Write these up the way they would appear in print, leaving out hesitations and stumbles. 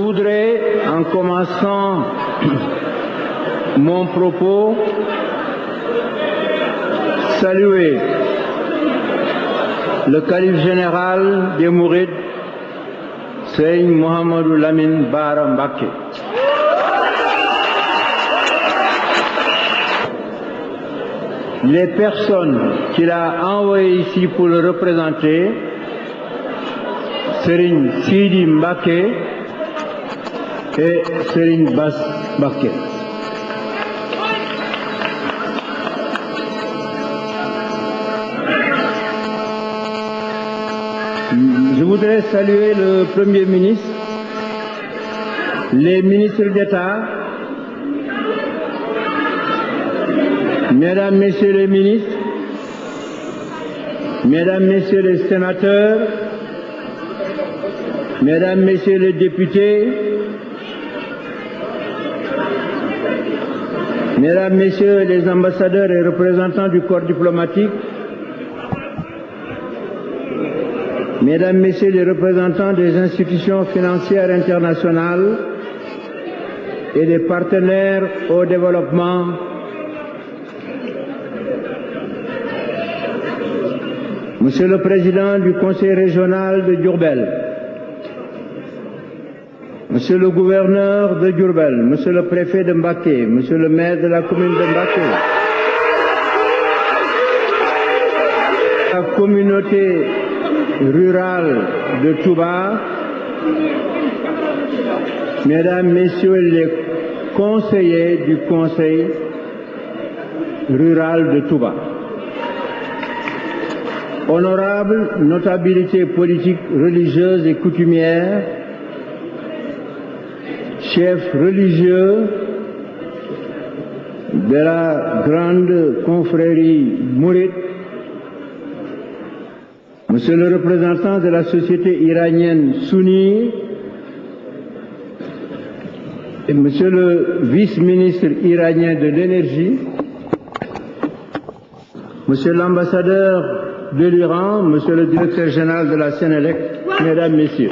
voudrais, en commençant mon propos, saluer le calife général des Mourides, Serigne Mouhamadou Lamine Bara Mbacké. Les personnes qu'il a envoyées ici pour le représenter, Serigne Sidi Mbacké et Serigne Bass Mbacké. Je voudrais saluer le Premier ministre, les ministres d'État, Mesdames, Messieurs les ministres, Mesdames, Messieurs les sénateurs, Mesdames, Messieurs les députés, Mesdames, Messieurs les ambassadeurs et représentants du corps diplomatique, Mesdames, Messieurs les représentants des institutions financières internationales et des partenaires au développement, Monsieur le Président du Conseil régional de Diourbel, Monsieur le gouverneur de Diourbel, Monsieur le préfet de Mbacké, Monsieur le maire de la commune de Mbacké, la communauté rurale de Touba, Mesdames, Messieurs les conseillers du Conseil rural de Touba, honorables notabilités politiques, religieuses et coutumières, chefs religieux de la grande confrérie mouride, Monsieur le représentant de la société iranienne sunnie et Monsieur le vice-ministre iranien de l'énergie, Monsieur l'ambassadeur de l'Iran, Monsieur le directeur général de la Sénélec, Mesdames, Messieurs.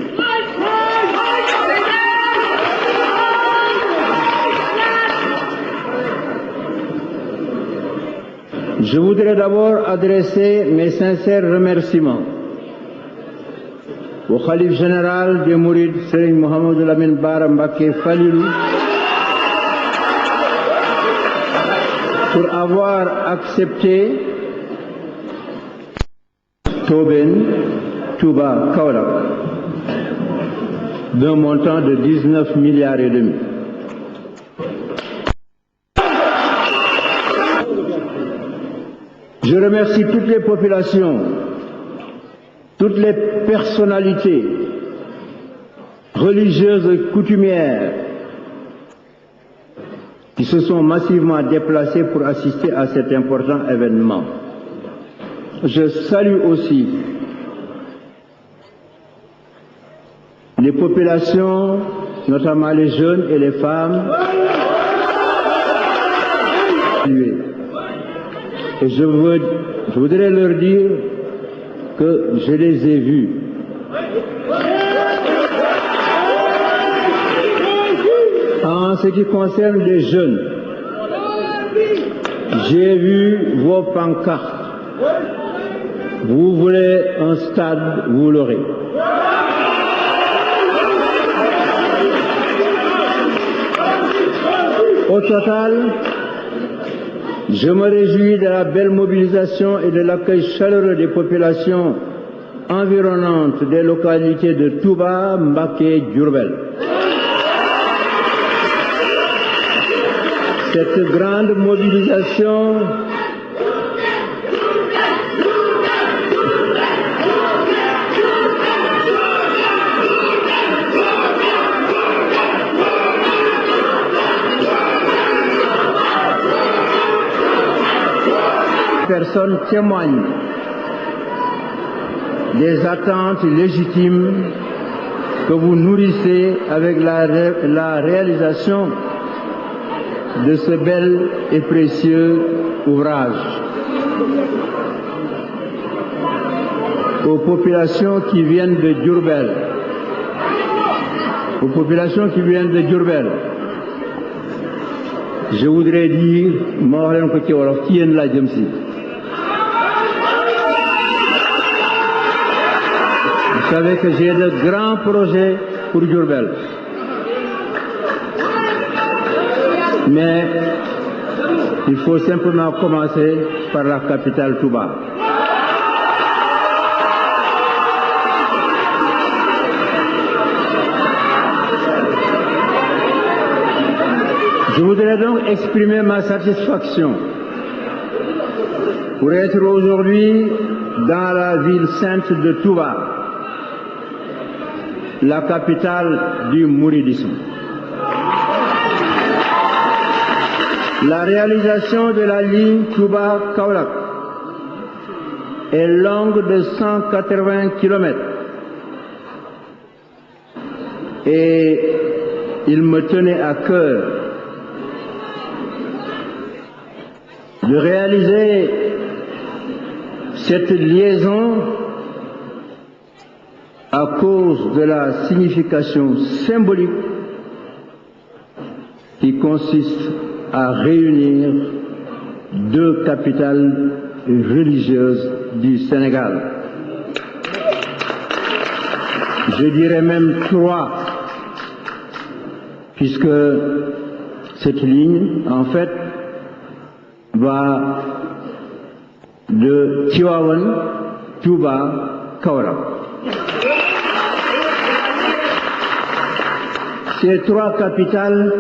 Je voudrais d'abord adresser mes sincères remerciements au Khalife général des Mourides, Serigne Mouhamadou Lamine Bara Mbacké Falilou, pour avoir accepté Tobène, Touba, Kaolack, d'un montant de 19 milliards et demi. Je remercie toutes les populations, toutes les personnalités religieuses et coutumières qui se sont massivement déplacées pour assister à cet important événement. Je salue aussi les populations, notamment les jeunes et les femmes, et je voudrais leur dire que je les ai vus. En ce qui concerne les jeunes, j'ai vu vos pancartes. Vous voulez un stade, vous l'aurez. Au total, je me réjouis de la belle mobilisation et de l'accueil chaleureux des populations environnantes des localités de Touba, Mbacké et Diourbel. Cette grande mobilisation personnes témoignent des attentes légitimes que vous nourrissez avec la réalisation de ce bel et précieux ouvrage. Aux populations qui viennent de Diourbel, aux populations qui viennent de Diourbel, je voudrais dire, vous savez que j'ai de grands projets pour Diourbel. Mais il faut simplement commencer par la capitale Touba. Je voudrais donc exprimer ma satisfaction pour être aujourd'hui dans la ville sainte de Touba, la capitale du mouridisme. La réalisation de la ligne Touba-Kaolack est longue de 180 km et il me tenait à cœur de réaliser cette liaison à cause de la signification symbolique qui consiste à réunir deux capitales religieuses du Sénégal. Je dirais même trois, puisque cette ligne, en fait, va de Tivaouane, Touba, Kaolack. Ces trois capitales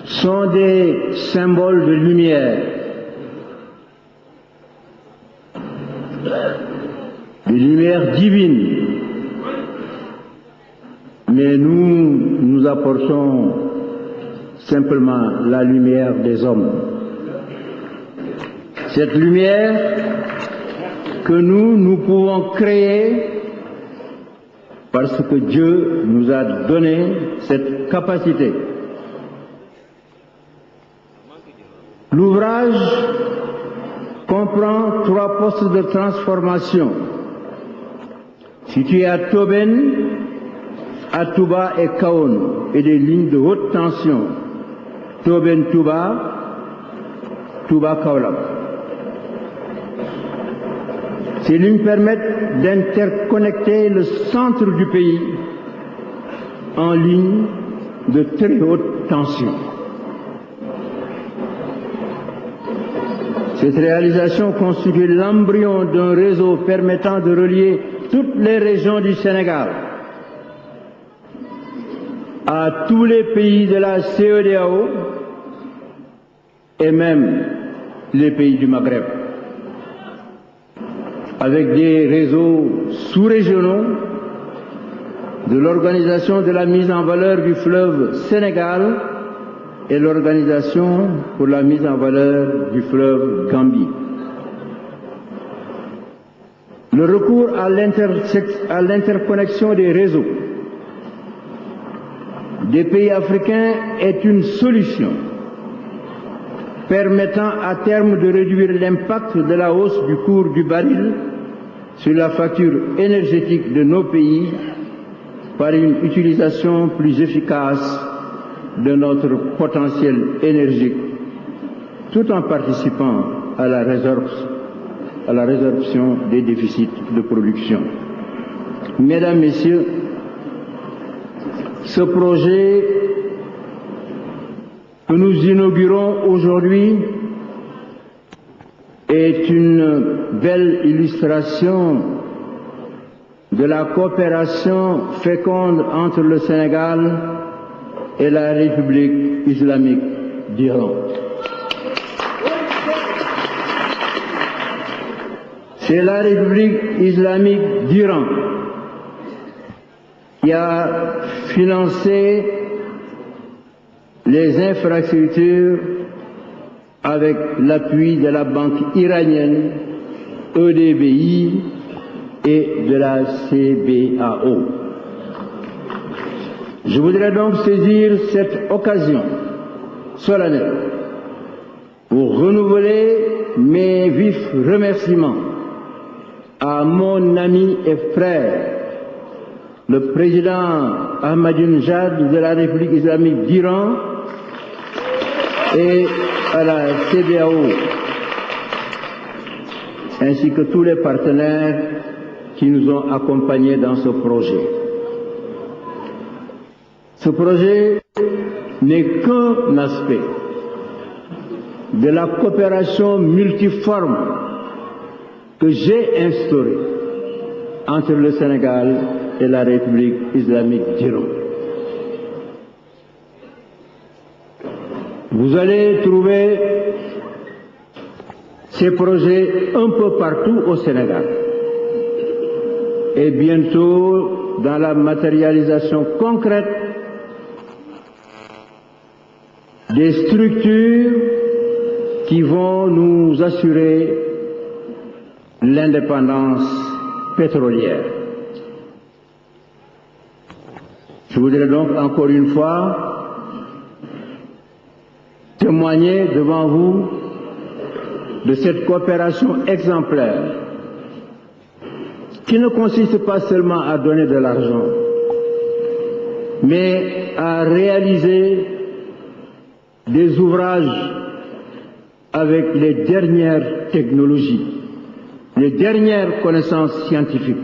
sont des symboles de lumière, de lumière divine. Mais nous apportons simplement la lumière des hommes. Cette lumière que nous pouvons créer parce que Dieu nous a donné cette capacité. L'ouvrage comprend 3 postes de transformation situés à Toben, à Touba et Kaon, et des lignes de haute tension Toben-Touba, Touba-Kaolack. Ces lignes permettent d'interconnecter le centre du pays en ligne de très haute tension. Cette réalisation constitue l'embryon d'un réseau permettant de relier toutes les régions du Sénégal à tous les pays de la CEDEAO et même les pays du Maghreb, avec des réseaux sous-régionaux de l'Organisation de la mise en valeur du fleuve Sénégal et l'Organisation pour la mise en valeur du fleuve Gambie. Le recours à l'interconnexion des réseaux des pays africains est une solution permettant à terme de réduire l'impact de la hausse du cours du baril sur la facture énergétique de nos pays par une utilisation plus efficace de notre potentiel énergique, tout en participant à la résorption des déficits de production. Mesdames, Messieurs, ce projet que nous inaugurons aujourd'hui est une belle illustration de la coopération féconde entre le Sénégal et la République islamique d'Iran. C'est la République islamique d'Iran qui a financé les infrastructures avec l'appui de la banque iranienne EDBI et de la CBAO. Je voudrais donc saisir cette occasion solennelle pour renouveler mes vifs remerciements à mon ami et frère, le président Ahmadinejad de la République islamique d'Iran et à la CEDEAO, ainsi que tous les partenaires qui nous ont accompagnés dans ce projet. Ce projet n'est qu'un aspect de la coopération multiforme que j'ai instaurée entre le Sénégal et la République islamique d'Iran. Vous allez trouver ces projets un peu partout au Sénégal et bientôt dans la matérialisation concrète des structures qui vont nous assurer l'indépendance pétrolière. Je voudrais donc encore une fois témoigner devant vous de cette coopération exemplaire qui ne consiste pas seulement à donner de l'argent, mais à réaliser des ouvrages avec les dernières technologies, les dernières connaissances scientifiques,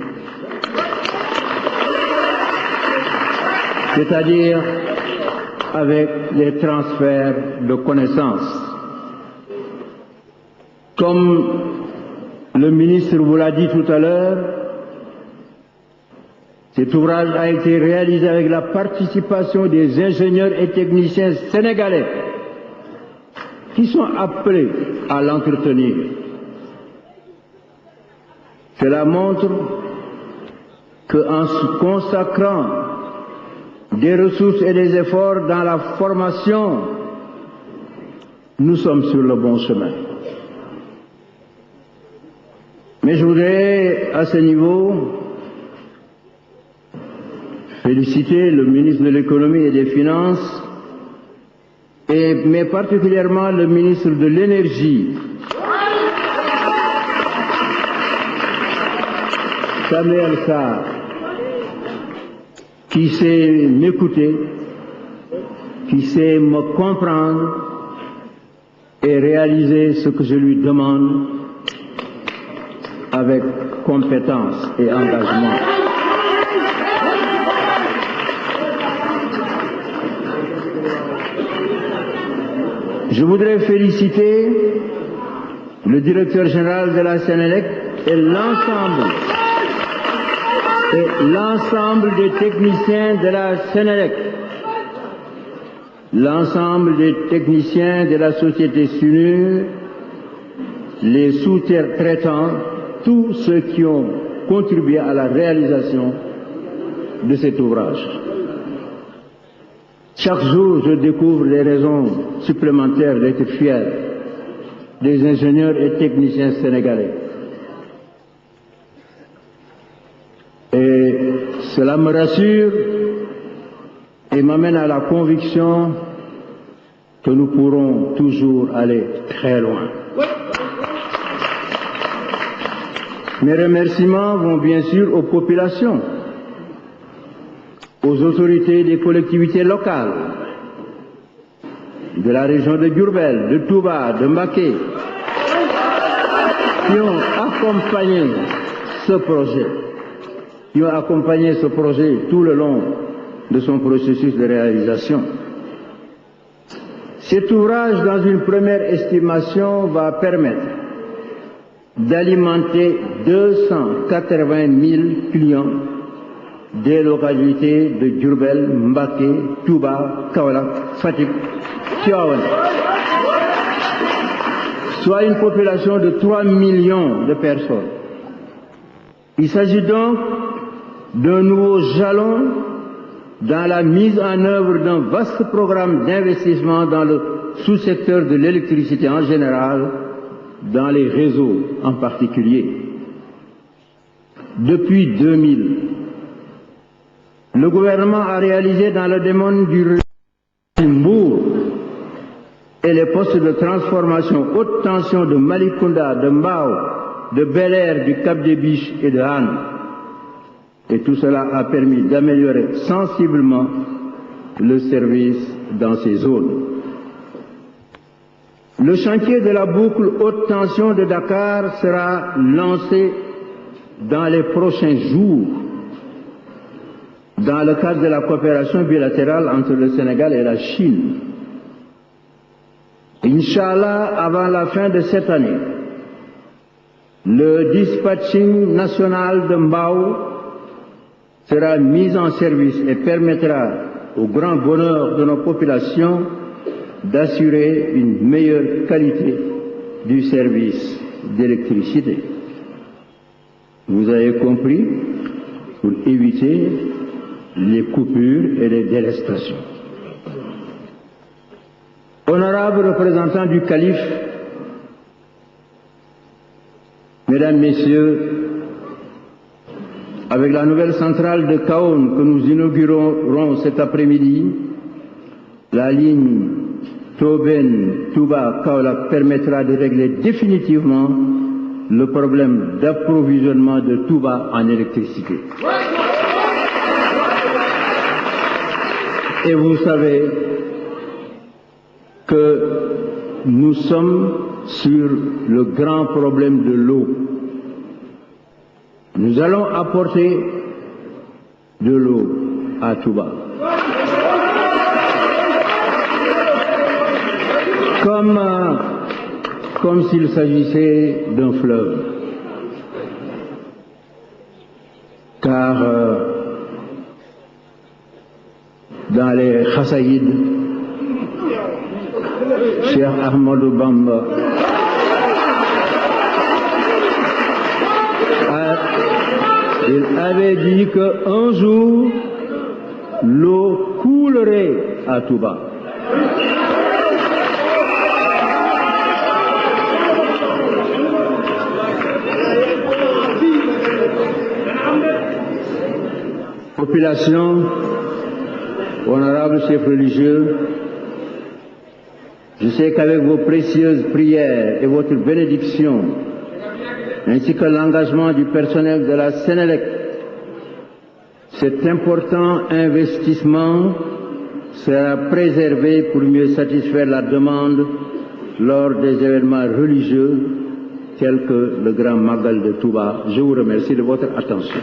c'est-à-dire avec les transferts de connaissances. Comme le ministre vous l'a dit tout à l'heure, cet ouvrage a été réalisé avec la participation des ingénieurs et techniciens sénégalais qui sont appelés à l'entretenir. Cela montre qu'en se consacrant des ressources et des efforts dans la formation, nous sommes sur le bon chemin. Mais je voudrais, à ce niveau, féliciter le ministre de l'Économie et des Finances, mais particulièrement le ministre de l'Énergie, Samuel Sarr, qui sait m'écouter, qui sait me comprendre et réaliser ce que je lui demande avec compétence et engagement. Je voudrais féliciter le directeur général de la Sénélec et l'ensemble des techniciens de la Sénélec, l'ensemble des techniciens de la société Sunur, les sous-traitants, tous ceux qui ont contribué à la réalisation de cet ouvrage. Chaque jour, je découvre des raisons supplémentaires d'être fier des ingénieurs et techniciens sénégalais. Et cela me rassure et m'amène à la conviction que nous pourrons toujours aller très loin. Mes remerciements vont bien sûr aux populations, aux autorités des collectivités locales, de la région de Diourbel, de Touba, de Mbacké, qui ont accompagné ce projet, tout le long de son processus de réalisation. Cet ouvrage, dans une première estimation, va permettre d'alimenter 280 000 clients des localités de Diourbel, Mbacké, Touba, Kaolack, Fatick, Tivaouane, soit une population de 3 millions de personnes. Il s'agit donc d'un nouveau jalon dans la mise en œuvre d'un vaste programme d'investissement dans le sous-secteur de l'électricité en général, dans les réseaux en particulier. Depuis 2000, le gouvernement a réalisé dans le domaine du Mbour et les postes de transformation haute tension de Malicounda, de Mbao, de Bel Air, du Cap des Biches et de Han, et tout cela a permis d'améliorer sensiblement le service dans ces zones. Le chantier de la boucle haute tension de Dakar sera lancé dans les prochains jours dans le cadre de la coopération bilatérale entre le Sénégal et la Chine. Inch'Allah, avant la fin de cette année, le dispatching national de Mbao sera mis en service et permettra, au grand bonheur de nos populations, d'assurer une meilleure qualité du service d'électricité. Vous avez compris, pour éviter les coupures et les délestations. Honorables représentants du calife, Mesdames, Messieurs, avec la nouvelle centrale de Kaon que nous inaugurerons cet après-midi, la ligne Toben-Touba-Kaolack permettra de régler définitivement le problème d'approvisionnement de Touba en électricité. Et vous savez que nous sommes sur le grand problème de l'eau. Nous allons apporter de l'eau à Touba. Comme s'il s'agissait d'un fleuve. Car dans les Khassaïd, Cheikh Ahmadou Bamba il avait dit qu'un jour, l'eau coulerait à Touba. Population, honorables chefs religieux, je sais qu'avec vos précieuses prières et votre bénédiction, ainsi que l'engagement du personnel de la Sénélec, cet important investissement sera préservé pour mieux satisfaire la demande lors des événements religieux tels que le Grand Magal de Touba. Je vous remercie de votre attention.